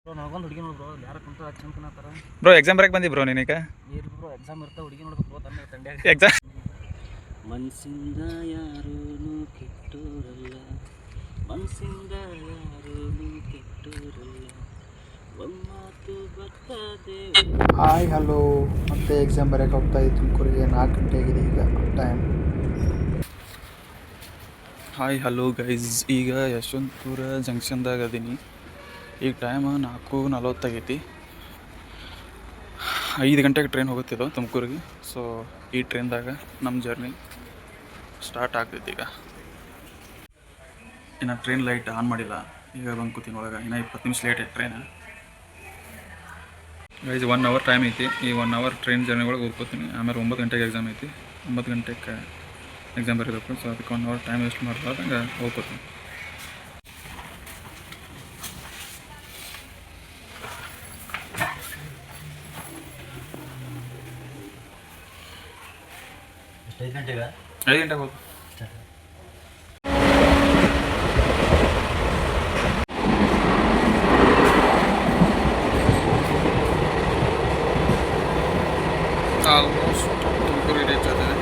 Bro ನಾವೊಂದು ಹುಡುಗಿ ನೋಡು ಬ್ರೋ ಯಾರ ಕುಂತ ಚಂಕನತರ ಬ್ರೋ ಎಕ್ಸಾಮ್ ಬರಕ್ಕೆ ಬಂದಿ ಬ್ರೋ ನೀನೀಗ ಏರ್ ಬ್ರೋ ಎಕ್ಸಾಮ್ ಇರ್ತಾವ ಹುಡುಗಿ ನೋಡ್ಬೇಕು ಬ್ರೋ ತಂದೆ ತಂಡ್ಯಾಗ ಎಕ್ಸಾಮ್ ಮನಸ್ಸಿಂದ ಯಾರೂನು ಕೆಟ್ಟೋರಲ್ಲ ಮನಸ್ಸಿಂದ ಯಾರೂನು ಕೆಟ್ಟೋರಲ್ಲ ಒಮ್ಮಾತು ಬರ್ತದೆ. ಹಾಯ್ ಹಲೋ, ಮತ್ತೆ ಎಕ್ಸಾಮ್ ಬರೆಯೋಕೆ ಹೋಗ್ತಾ ಇದ್ದು ತುಮಕೂರಿಗೆ 4 ಗಂಟೆ ಆಗಿದೆ ಈಗ ಟೈಮ್. ಹಾಯ್ ಹಲೋ ಗೈಸ್, ಈಗ ಯಶವಂತಪುರ ಜಂಕ್ಷನ್ದಾಗ ಅದೀನಿ. ಈಗ ಟೈಮ್ 4:40 ಆಗೈತಿ. 5 ಗಂಟೆಗೆ ಟ್ರೈನ್ ಹೋಗುತ್ತಿದ್ದು ತುಮಕೂರಿಗೆ. ಸೊ ಈ ಟ್ರೈನ್ದಾಗ ನಮ್ಮ ಜರ್ನಿ ಸ್ಟಾರ್ಟ್ ಆಗ್ತೈತಿ. ಈಗ ಇನ್ನು ಟ್ರೈನ್ ಲೈಟ್ ಆನ್ ಮಾಡಿಲ್ಲ. ಈಗ ಬಂದು ಕೂತೀನಿ ಒಳಗೆ. ಇನ್ನು 20 ನಿಮಿಷ ಲೇಟ್ ಐತೆ ಟ್ರೈನ್. ಗೈಸ್ 1 ಅವರ್ ಟೈಮ್ ಐತಿ. ಈ 1 ಅವರ್ ಟ್ರೈನ್ ಜರ್ನಿ ಒಳಗೆ ಓದ್ಕೋತೀನಿ. ಆಮೇಲೆ 9 ಗಂಟೆಗೆ ಎಕ್ಸಾಮ್ ಐತಿ. 9 ಗಂಟೆಗೆ ಎಕ್ಸಾಮ್ ಬರೀಬೇಕು. ಸೊ ಅದಕ್ಕೆ 1 ಅವರ್ ಟೈಮ್ ವೇಸ್ಟ್ ಮಾಡ್ಲಾರ್ದಂಗೆ ಓದ್ಕೋತೀನಿ. ಎಷ್ಟು 5 ಗಂಟೆಗೆ 5 ಗಂಟೆಗೆ ಹೋಗ್ತು. ಆಲ್ಮೋಸ್ಟ್ ತುಮಕೂರಿಗೆ ರೀಚ್ ಆಗ್ತದೆ.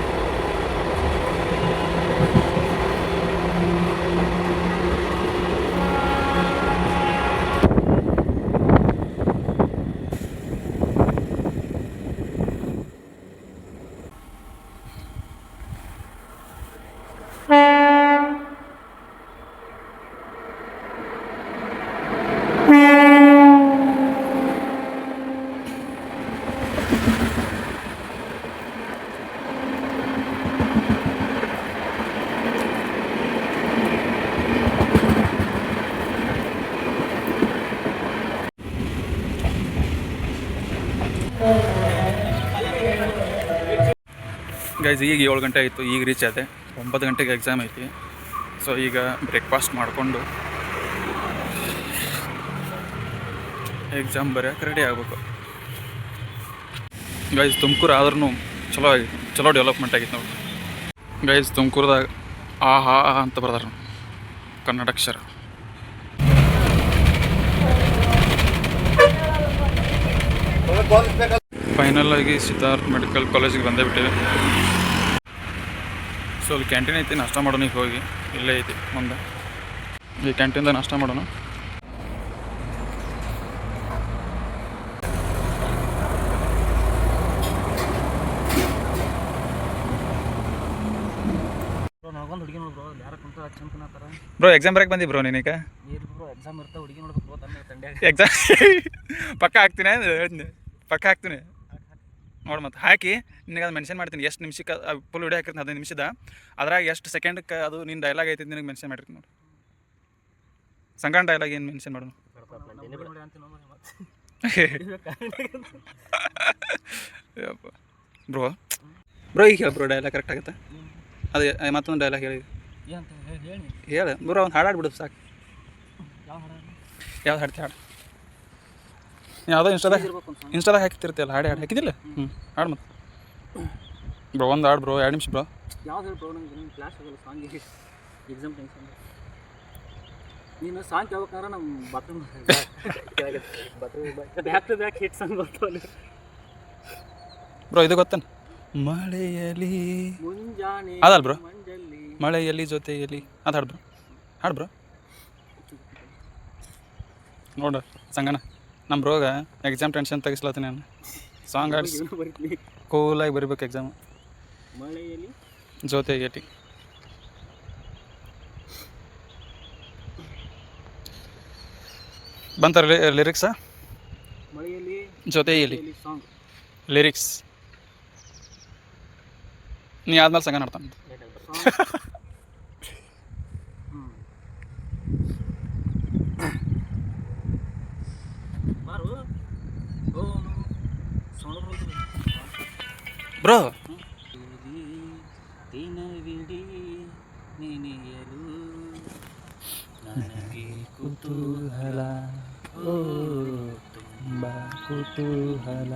ಗೈಸ್ ಈಗ 7 ಗಂಟೆ ಆಯಿತು. ಈಗ ರೀಚ್ ಆದೆ. 9 ಗಂಟೆಗೆ ಎಕ್ಸಾಮ್ ಐತಿ. ಸೊ ಈಗ ಬ್ರೇಕ್ಫಾಸ್ಟ್ ಮಾಡಿಕೊಂಡು ಎಕ್ಸಾಮ್ ಬರೆಯೋಕೆ ರೆಡಿ ಆಗಬೇಕು. ಗೈಸ್ ತುಮಕೂರು ಆದ್ರೂ ಚಲೋ ಡೆವಲಪ್ಮೆಂಟ್ ಆಗಿತ್ತು ನೋಡಿ. ಗೈಸ್ ತುಮಕೂರ್ದಾಗ ಆಹಾ ಅಂತ ಬರ್ದಾರ ಕನ್ನಡ ಅಕ್ಷರ. ಫೈನಲ್ ಆಗಿ ಸಿದ್ಧಾರ್ಥ ಮೆಡಿಕಲ್ ಕಾಲೇಜಿಗೆ ಬಂದೇ ಬಿಟ್ಟಿವೆ. ಸೊ ಅಲ್ಲಿ ಕ್ಯಾಂಟೀನ್ ಐತಿ, ನಾಷ್ಟ ಮಾಡೋಣ. ಈಗ ಹೋಗಿ ಇಲ್ಲೇ ಐತಿ ಮುಂದೆ. ಈ ಕ್ಯಾಂಟೀನ್ದಾಗ ನಾಷ್ಟ ಮಾಡೋಣ. ಬ್ರೋ ನಾವೊಂದು ಹುಡುಗಿ ನೋಡು ಬ್ರೋ ಯಾರ ಕುಂತ ಚಂಕನತರ ಬ್ರೋ ಎಕ್ಸಾಮ್ ಬರಕ್ಕೆ ಬಂದಿ ಬ್ರೋ ನೀನೀಗ. ಏರ್ ಬ್ರೋ ಎಕ್ಸಾಮ್ ಇರ್ತಾವ ಹುಡುಗಿ ನೋಡ್ಬೇಕು ಬ್ರೋ ತಂದೆ ತಂಡ್ಯಾಗ ಎಕ್ಸಾಮ್ ಪಕ್ಕ ಹಾಕ್ತೀನಿ. ಪಕ್ಕ ಹಾಕ್ತೀನಿ ನೋಡಿ. ಮತ್ತೆ ಹಾಕಿ ನಿನಗೆ ಅದು ಮೆನ್ಷನ್ ಮಾಡ್ತೀನಿ. ಎಷ್ಟು ನಿಮಿಷಕ್ಕೆ ಫುಲ್ ವಿಡಿಯೋ ಹಾಕಿರ್ತೀನಿ 15 ನಿಮಿಷದ. ಅದ್ರಾಗ ಎಷ್ಟು ಸೆಕೆಂಡ್ಗೆ ಅದು ನಿನ್ನ ಡೈಲಾಗ್ ಐತಿ ನಿನಗೆ ಮೆನ್ಷನ್ ಮಾಡಿರ್ತೀನಿ ನೋಡಿ. ಸಂಗಣ್ಣ ಡೈಲಾಗ್ ಏನು ಮೆನ್ಷನ್ ಮಾಡೋಣ ಬ್ರೋ ಈಗ ಹೇಳಿ ಬ್ರೋ ಡೈಲಾಗ್ ಕರೆಕ್ಟ್ ಆಗುತ್ತೆ. ಅದು ಮತ್ತೊಂದು ಡೈಲಾಗ್ ಹೇಳಿ ಹೇಳಿ ಬ್ರೋ. ಒಂದು ಹಾಡಾಡ್ಬಿಡೋದು ಸಾಕು. ಯಾವ್ದು ಹಾಡ್ತಿ ಹಾಡು? ಯಾವುದೋ ಇನ್ಸ್ಟಾದಾಗ ಹಾಕ್ತಿರ್ತೀಯಲ್ಲ ಹಾಡು ಹಾಕಿದಿಲ್ಲ? ಹಾಡು ಮತ್ತೆ ಬ್ರೋ. ಒಂದು ಹಾಡು ಬ್ರೋ, 2 ನಿಮಿಷ ಬ್ರೋ. ಯಾವ್ದು ಹೇಳಿ ಬ್ರೋ? ನಂಗೆ ಕ್ಲಾಸ್ ಆಗಲ್ಲ ಸಾಂಗಿಗೆ. Exam tension. ನೀನು ಸಾಂಗ್ ಕೇಳ್ಬೇಕಂದ್ರೆ ನಮ್ಮ bathroom back to back hit song ಬರ್ತಾವಲ್ಲಿ ಬ್ರೋ. ಇದು ಗೊತ್ತೇನು? ಮಳೆಯಲಿ ಮುಂಜಾನೆ ಅದಲ್ಲ ಬ್ರೋ, ಮಂಜಲ್ಲಿ ಮಳೆಯಲ್ಲಿ ಜೊತೆಯಲ್ಲಿ. ಅದು ಹಾಡು ಬ್ರೋ. ಹಾಡು ಬ್ರೋ ನೋಡು ಸಂಗಣ್ಣ. ನಮ್ಮ ಬ್ರೋಗ ಎಕ್ಸಾಮ್ ಟೆನ್ಷನ್ ತೆಗಿಸ್ಲತ್ತೀನಿ ನಾನು. ಸಾಂಗ್ ಆಡಿಸಿ ಕೂಲಾಗಿ ಬರಿಬೇಕು ಎಕ್ಸಾಮ್. ಮಳೆಯಲ್ಲಿ ಜೊತೆಯಲ್ಲಿ ಬಂತಾರೆ ಲಿರಿಕ್ಸಾ? ಮಳೆಯಲ್ಲಿ ಜೊತೆಯಲ್ಲಿ ಸಾಂಗ್ ಲಿರಿಕ್ಸ್. ನೀ ಆದ್ಮೇಲೆ ಸಂಗ ನೋಡ್ತಾನೆ. ಬ್ರೋ ದಿನವಿಡೀ ನೆನೆಯಲು ನನಗೆ ಕುತೂಹಲ, ಓ ತುಂಬ ಕುತೂಹಲ.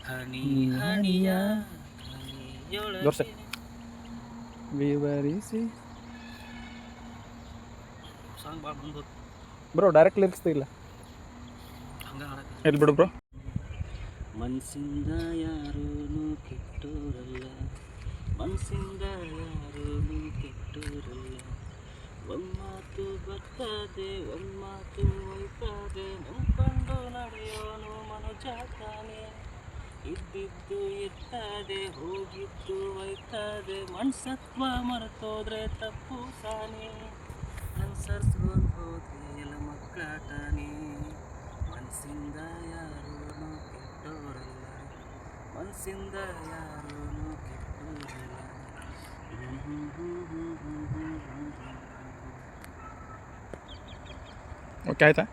ಹನಿ ಹನಿಯ ದೋರ್ಸೆ ವಿವರಿಸಿ ಸಾಂಗ್ ಭಾಳ ಮುಂದೆ ಬ್ರೋ. ಡೈರೆಕ್ಟ್ ಲಿರಿಕ್ಸ್ ಇಲ್ಲ. ಹಂಗೆ ಹಾಡಕ್ಕೆ ಎಲ್ಲಿ ಬಿಡು ಬ್ರೋ. ಮನಸ್ಸಿಂದ ಯಾರೂ ಕೆಟ್ಟೋರಲ್ಲ, ಮನಸ್ಸಿಂದ ಯಾರೂ ಕೆಟ್ಟೋರಲ್ಲ. ಒಮ್ಮಾತು ಬರ್ತದೆ ಒಮ್ಮಾತು ಹೋಯ್ತದೆ, ನಂಬ್ಕೊಂಡು ನಡೆಯೋನು ಮನುಜ ತಾನೆ. ಇದ್ದಿದ್ದು ಇರ್ತದೆ ಹೋಗಿದ್ದು ಹೋಯ್ತದೆ, ಮನ್ಸತ್ವ ಮರೆತೋದ್ರೆ ತಪ್ಪು ತಾನೆ. ಅನ್ಸರ್ಸ್ಕೊಂಡು ಹೋದ್ರೆ ಎಲ್ಲ ಮಕ್ಕಳಾಟಾನೆ. ಮನಸ್ಸಿಂದ ಯಾರೂ ಕೆಟ್ಟೋರಲ್ಲ, ಮನಸ್ಸಿಂದ ಯಾರೂ ಕೆಟ್ಟೋರಲ್ಲ. ಓಕೆ ಆಯ್ತಾ.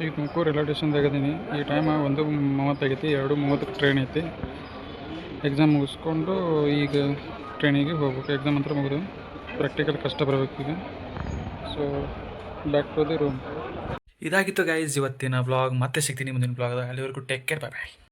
ಈಗ ತುಮಕೂರು ರೈಲ್ವೆ ಸ್ಟೇಷನ್ದಾಗ ಇದೀನಿ. ಈ ಟೈಮ್ 1:30 ಆಗೈತಿ. 2:30 ಟ್ರೈನ್ ಐತಿ. ಎಕ್ಸಾಮ್ ಮುಗಿಸ್ಕೊಂಡು ಈಗ ಟ್ರೈನಿಗೆ ಹೋಗ್ಬೇಕು. ಎಕ್ಸಾಮ್ ಅಂತ ಮುಗಿದು ಪ್ರಾಕ್ಟಿಕಲ್ ಕಷ್ಟ ಬರಬೇಕು ಈಗ. So back to the room. ಇದಾಗಿತ್ತು ಗೈಸ್ ಇವತ್ತಿನ ಬ್ಲಾಗ್. ಮತ್ತೆ ಸಿಗ್ತೀನಿ ಮುಂದಿನ ಬ್ಲಾಗ್ದಾಗ. ಅಲ್ಲಿವರೆಗೂ ಟೇಕ್ ಕೇರ್, ಬಾಯ್ ಬಾಯ್.